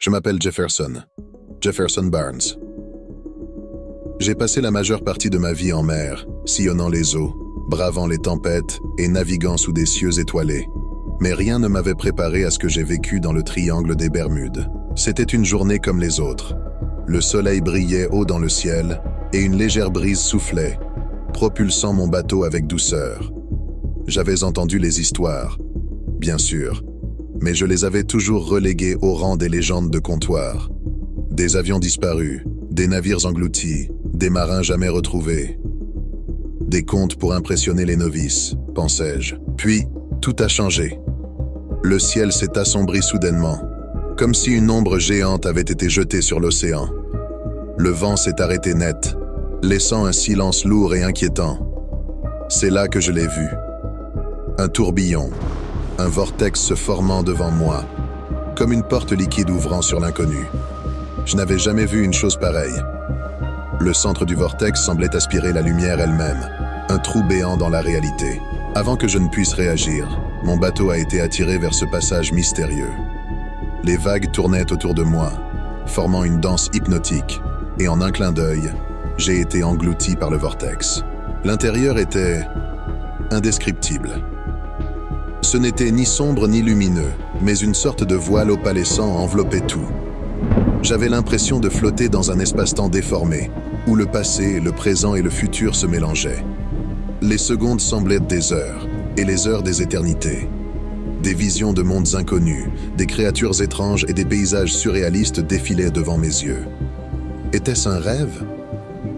Je m'appelle Jefferson, Jefferson Barnes. J'ai passé la majeure partie de ma vie en mer, sillonnant les eaux, bravant les tempêtes et naviguant sous des cieux étoilés. Mais rien ne m'avait préparé à ce que j'ai vécu dans le triangle des Bermudes. C'était une journée comme les autres. Le soleil brillait haut dans le ciel et une légère brise soufflait, propulsant mon bateau avec douceur. J'avais entendu les histoires, bien sûr, mais je les avais toujours reléguées au rang des légendes de comptoir. Des avions disparus, des navires engloutis, des marins jamais retrouvés. Des contes pour impressionner les novices, pensais-je. Puis, tout a changé. Le ciel s'est assombri soudainement, comme si une ombre géante avait été jetée sur l'océan. Le vent s'est arrêté net, laissant un silence lourd et inquiétant. C'est là que je l'ai vu. Un tourbillon, un vortex se formant devant moi, comme une porte liquide ouvrant sur l'inconnu. Je n'avais jamais vu une chose pareille. Le centre du vortex semblait aspirer la lumière elle-même, un trou béant dans la réalité. Avant que je ne puisse réagir, mon bateau a été attiré vers ce passage mystérieux. Les vagues tournaient autour de moi, formant une danse hypnotique, et en un clin d'œil, j'ai été englouti par le vortex. L'intérieur était indescriptible. Ce n'était ni sombre ni lumineux, mais une sorte de voile opalescent enveloppait tout. J'avais l'impression de flotter dans un espace-temps déformé, où le passé, le présent et le futur se mélangeaient. Les secondes semblaient des heures, et les heures des éternités. Des visions de mondes inconnus, des créatures étranges et des paysages surréalistes défilaient devant mes yeux. Était-ce un rêve?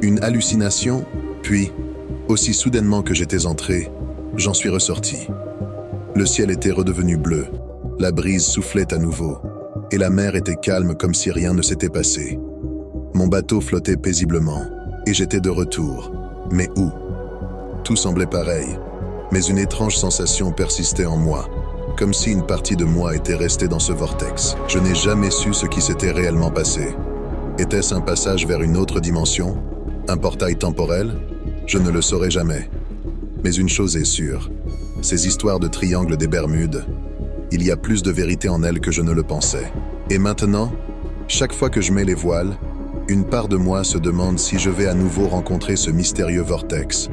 Une hallucination? Puis, aussi soudainement que j'étais entré, j'en suis ressorti. Le ciel était redevenu bleu, la brise soufflait à nouveau, et la mer était calme comme si rien ne s'était passé. Mon bateau flottait paisiblement, et j'étais de retour. Mais où? Tout semblait pareil, mais une étrange sensation persistait en moi, comme si une partie de moi était restée dans ce vortex. Je n'ai jamais su ce qui s'était réellement passé. Était-ce un passage vers une autre dimension? Un portail temporel? Je ne le saurais jamais. Mais une chose est sûre, ces histoires de triangle des Bermudes, il y a plus de vérité en elles que je ne le pensais. Et maintenant, chaque fois que je mets les voiles, une part de moi se demande si je vais à nouveau rencontrer ce mystérieux vortex.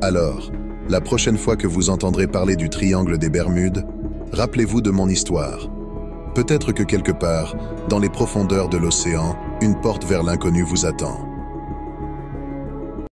Alors, la prochaine fois que vous entendrez parler du triangle des Bermudes, rappelez-vous de mon histoire. Peut-être que quelque part, dans les profondeurs de l'océan, une porte vers l'inconnu vous attend.